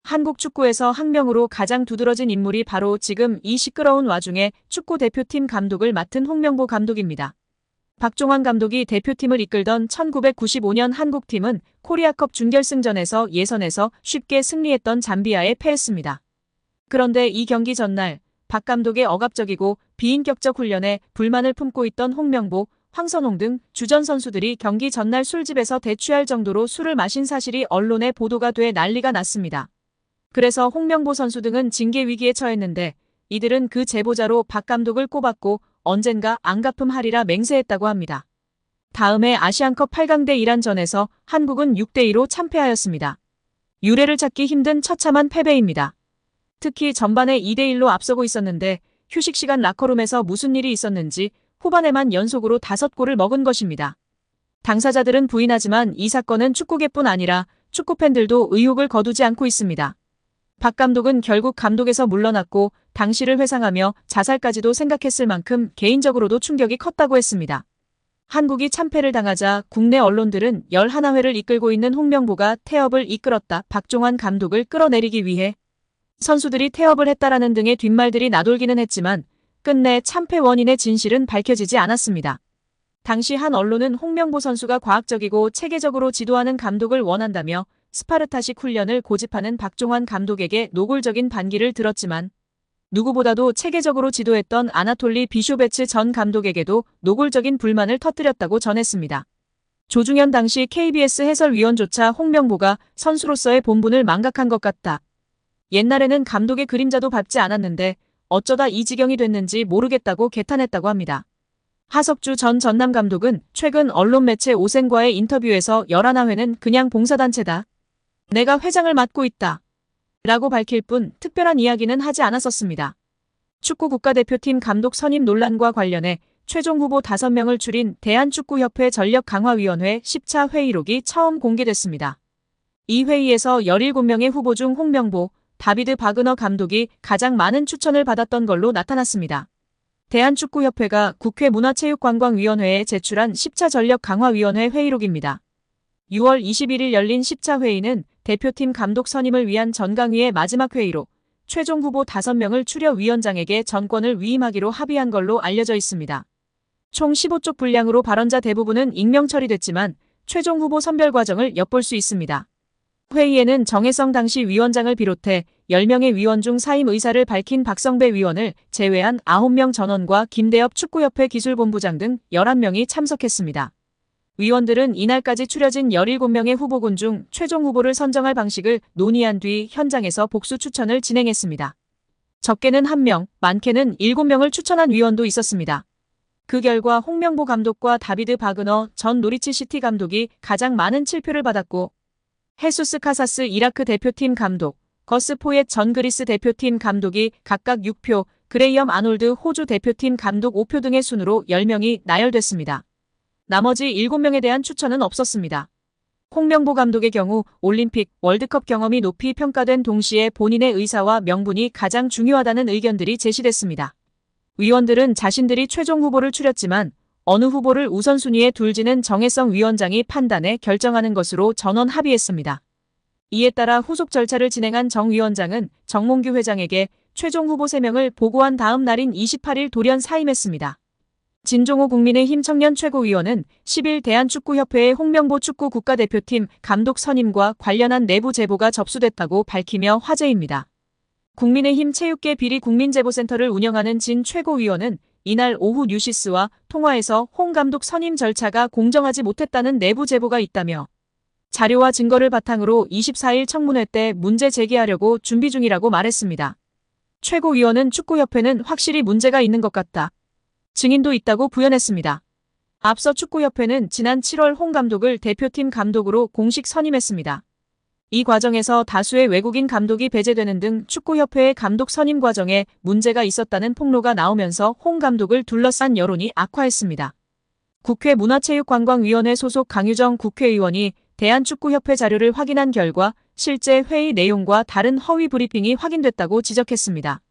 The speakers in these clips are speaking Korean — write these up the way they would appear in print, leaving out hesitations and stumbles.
한국 축구에서 학명으로 가장 두드러진 인물이 바로 지금 이 시끄러운 와중에 축구 대표팀 감독을 맡은 홍명보 감독입니다. 박종환 감독이 대표팀을 이끌던 1995년 한국팀은 코리아컵 준결승전에서 예선에서 쉽게 승리했던 잠비아에 패했습니다. 그런데 이 경기 전날 박 감독의 억압적이고 비인격적 훈련에 불만을 품고 있던 홍명보, 황선홍 등 주전 선수들이 경기 전날 술집에서 대취할 정도로 술을 마신 사실이 언론에 보도가 돼 난리가 났습니다. 그래서 홍명보 선수 등은 징계 위기에 처했는데 이들은 그 제보자로 박 감독을 꼽았고 언젠가 안 갚음하리라 맹세했다고 합니다. 다음해 아시안컵 8강대 이란전에서 한국은 6대2로 참패하였습니다. 유례를 찾기 힘든 처참한 패배입니다. 특히 전반에 2대1로 앞서고 있었는데 휴식 시간 라커룸에서 무슨 일이 있었는지 후반에만 연속으로 5골을 먹은 것입니다. 당사자들은 부인하지만 이 사건은 축구계뿐 아니라 축구팬들도 의혹을 거두지 않고 있습니다. 박 감독은 결국 감독에서 물러났고 당시를 회상하며 자살까지도 생각했을 만큼 개인적으로도 충격이 컸다고 했습니다. 한국이 참패를 당하자 국내 언론들은 11회를 이끌고 있는 홍명보가 태업을 이끌었다. 박종환 감독을 끌어내리기 위해 선수들이 태업을 했다라는 등의 뒷말들이 나돌기는 했지만 끝내 참패 원인의 진실은 밝혀지지 않았습니다. 당시 한 언론은 홍명보 선수가 과학적이고 체계적으로 지도하는 감독을 원한다며 스파르타식 훈련을 고집하는 박종환 감독에게 노골적인 반기를 들었지만 누구보다도 체계적으로 지도했던 아나톨리 비쇼베츠 전 감독에게도 노골적인 불만을 터뜨렸다고 전했습니다. 조중현 당시 KBS 해설위원조차 홍명보가 선수로서의 본분을 망각한 것 같다. 옛날에는 감독의 그림자도 밟지 않았는데 어쩌다 이 지경이 됐는지 모르겠다고 개탄했다고 합니다. 하석주 전 전남 감독은 최근 언론 매체 오센과의 인터뷰에서 11회는 그냥 봉사단체다. 내가 회장을 맡고 있다. 라고 밝힐 뿐 특별한 이야기는 하지 않았었습니다. 축구 국가대표팀 감독 선임 논란과 관련해 최종 후보 5명을 줄인 대한축구협회 전력강화위원회 10차 회의록이 처음 공개됐습니다. 이 회의에서 17명의 후보 중 홍명보, 다비드 바그너 감독이 가장 많은 추천을 받았던 걸로 나타났습니다. 대한축구협회가 국회 문화체육관광위원회에 제출한 10차 전력강화위원회 회의록입니다. 6월 21일 열린 10차 회의는 대표팀 감독 선임을 위한 전강위의 마지막 회의로 최종 후보 5명을 추려 위원장에게 전권을 위임하기로 합의한 걸로 알려져 있습니다. 총 15쪽 분량으로 발언자 대부분은 익명 처리됐지만 최종 후보 선별 과정을 엿볼 수 있습니다. 회의에는 정혜성 당시 위원장을 비롯해 10명의 위원 중 사임 의사를 밝힌 박성배 위원을 제외한 9명 전원과 김대엽 축구협회 기술본부장 등 11명이 참석했습니다. 위원들은 이날까지 추려진 17명의 후보군 중 최종 후보를 선정할 방식을 논의한 뒤 현장에서 복수 추천을 진행했습니다. 적게는 1명, 많게는 7명을 추천한 위원도 있었습니다. 그 결과 홍명보 감독과 다비드 바그너 전 노리치 시티 감독이 가장 많은 7표를 받았고 헤수스 카사스 이라크 대표팀 감독, 거스 포옒 전 그리스 대표팀 감독이 각각 6표, 그레이엄 아놀드 호주 대표팀 감독 5표 등의 순으로 10명이 나열됐습니다. 나머지 7명에 대한 추천은 없었습니다. 홍명보 감독의 경우 올림픽, 월드컵 경험이 높이 평가된 동시에 본인의 의사와 명분이 가장 중요하다는 의견들이 제시됐습니다. 위원들은 자신들이 최종 후보를 추렸지만 어느 후보를 우선순위에 둘지는 정혜성 위원장이 판단해 결정하는 것으로 전원 합의했습니다. 이에 따라 후속 절차를 진행한 정 위원장은 정몽규 회장에게 최종 후보 3명을 보고한 다음 날인 28일 돌연 사임했습니다. 진종호 국민의힘 청년 최고위원은 10일 대한축구협회의 홍명보 축구 국가대표팀 감독 선임과 관련한 내부 제보가 접수됐다고 밝히며 화제입니다. 국민의힘 체육계 비리 국민제보센터를 운영하는 진 최고위원은 이날 오후 뉴시스와 통화에서 홍 감독 선임 절차가 공정하지 못했다는 내부 제보가 있다며 자료와 증거를 바탕으로 24일 청문회 때 문제 제기하려고 준비 중이라고 말했습니다. 최고위원은 축구협회는 확실히 문제가 있는 것 같다. 증인도 있다고 부연했습니다. 앞서 축구협회는 지난 7월 홍 감독을 대표팀 감독으로 공식 선임했습니다. 이 과정에서 다수의 외국인 감독이 배제되는 등 축구협회의 감독 선임 과정에 문제가 있었다는 폭로가 나오면서 홍 감독을 둘러싼 여론이 악화했습니다. 국회 문화체육관광위원회 소속 강유정 국회의원이 대한축구협회 자료를 확인한 결과 실제 회의 내용과 다른 허위 브리핑이 확인됐다고 지적했습니다.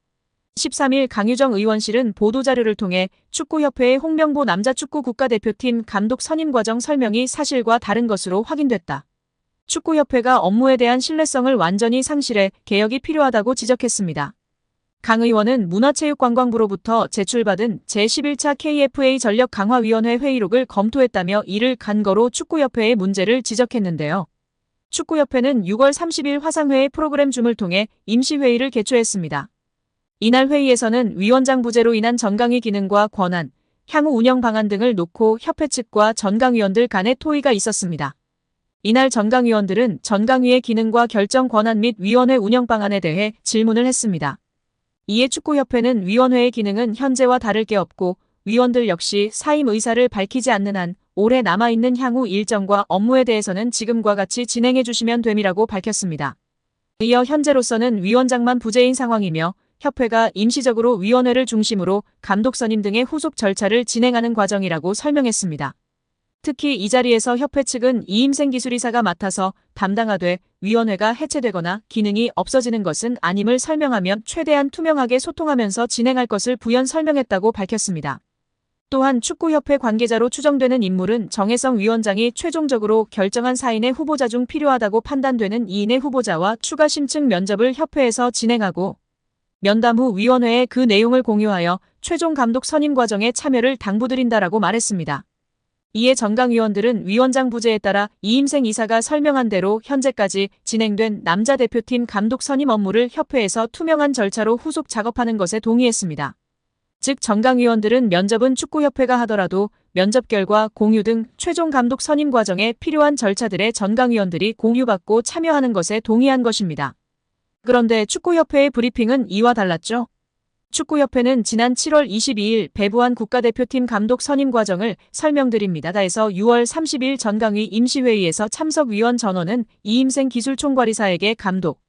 13일 강유정 의원실은 보도자료를 통해 축구협회의 홍명보 남자축구 국가대표팀 감독 선임 과정 설명이 사실과 다른 것으로 확인됐다. 축구협회가 업무에 대한 신뢰성을 완전히 상실해 개혁이 필요하다고 지적했습니다. 강 의원은 문화체육관광부로부터 제출받은 제11차 KFA 전력강화위원회 회의록을 검토했다며 이를 근거로 축구협회의 문제를 지적했는데요. 축구협회는 6월 30일 화상회의 프로그램 줌을 통해 임시회의를 개최했습니다. 이날 회의에서는 위원장 부재로 인한 전강위 기능과 권한, 향후 운영 방안 등을 놓고 협회 측과 전강위원들 간의 토의가 있었습니다. 이날 전강위원들은 전강위의 기능과 결정 권한 및 위원회 운영 방안에 대해 질문을 했습니다. 이에 축구협회는 위원회의 기능은 현재와 다를 게 없고 위원들 역시 사임 의사를 밝히지 않는 한 올해 남아있는 향후 일정과 업무에 대해서는 지금과 같이 진행해 주시면 됨이라고 밝혔습니다. 이어 현재로서는 위원장만 부재인 상황이며 협회가 임시적으로 위원회를 중심으로 감독 선임 등의 후속 절차를 진행하는 과정이라고 설명했습니다. 특히 이 자리에서 협회 측은 이임생 기술이사가 맡아서 담당하되 위원회가 해체되거나 기능이 없어지는 것은 아님을 설명하며 최대한 투명하게 소통하면서 진행할 것을 부연 설명했다고 밝혔습니다. 또한 축구협회 관계자로 추정되는 인물은 정혜성 위원장이 최종적으로 결정한 4인의 후보자 중 필요하다고 판단되는 2인의 후보자와 추가 심층 면접을 협회에서 진행하고 면담 후 위원회에 그 내용을 공유하여 최종 감독 선임 과정에 참여를 당부드린다라고 말했습니다. 이에 전강위원들은 위원장 부재에 따라 이임생 이사가 설명한 대로 현재까지 진행된 남자 대표팀 감독 선임 업무를 협회에서 투명한 절차로 후속 작업하는 것에 동의했습니다. 즉 전강위원들은 면접은 축구협회가 하더라도 면접 결과 공유 등 최종 감독 선임 과정에 필요한 절차들에 전강위원들이 공유받고 참여하는 것에 동의한 것입니다. 그런데 축구협회의 브리핑은 이와 달랐죠. 축구협회는 지난 7월 22일 배부한 국가대표팀 감독 선임 과정을 설명드립니다에서 6월 30일 전강위 임시회의에서 참석위원 전원은 이임생 기술총괄이사에게 감독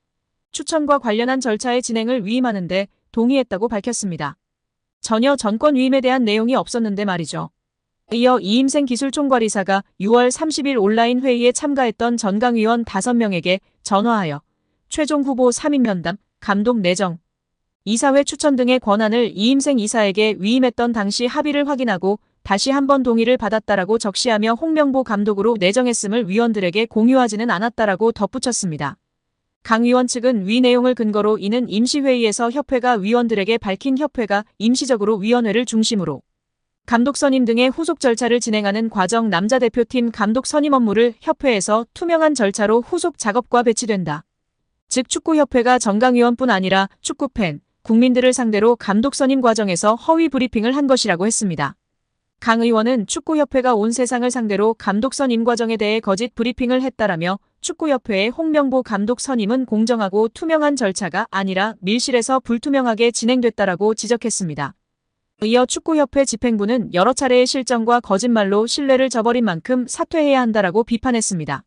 추천과 관련한 절차의 진행을 위임하는 데 동의했다고 밝혔습니다. 전혀 전권 위임에 대한 내용이 없었는데 말이죠. 이어 이임생 기술총괄이사가 6월 30일 온라인 회의에 참가했던 전강위원 5명에게 전화하여 최종 후보 3인 면담, 감독 내정, 이사회 추천 등의 권한을 이임생 이사에게 위임했던 당시 합의를 확인하고 다시 한번 동의를 받았다라고 적시하며 홍명보 감독으로 내정했음을 위원들에게 공유하지는 않았다라고 덧붙였습니다. 강 위원 측은 위 내용을 근거로 이는 임시회의에서 협회가 위원들에게 밝힌 협회가 임시적으로 위원회를 중심으로 감독 선임 등의 후속 절차를 진행하는 과정 남자 대표팀 감독 선임 업무를 협회에서 투명한 절차로 후속 작업과 배치된다. 즉 축구협회가 전강위원뿐 아니라 축구팬, 국민들을 상대로 감독 선임 과정에서 허위 브리핑을 한 것이라고 했습니다. 강 의원은 축구협회가 온 세상을 상대로 감독 선임 과정에 대해 거짓 브리핑을 했다라며 축구협회의 홍명보 감독 선임은 공정하고 투명한 절차가 아니라 밀실에서 불투명하게 진행됐다라고 지적했습니다. 이어 축구협회 집행부는 여러 차례의 실정과 거짓말로 신뢰를 저버린 만큼 사퇴해야 한다라고 비판했습니다.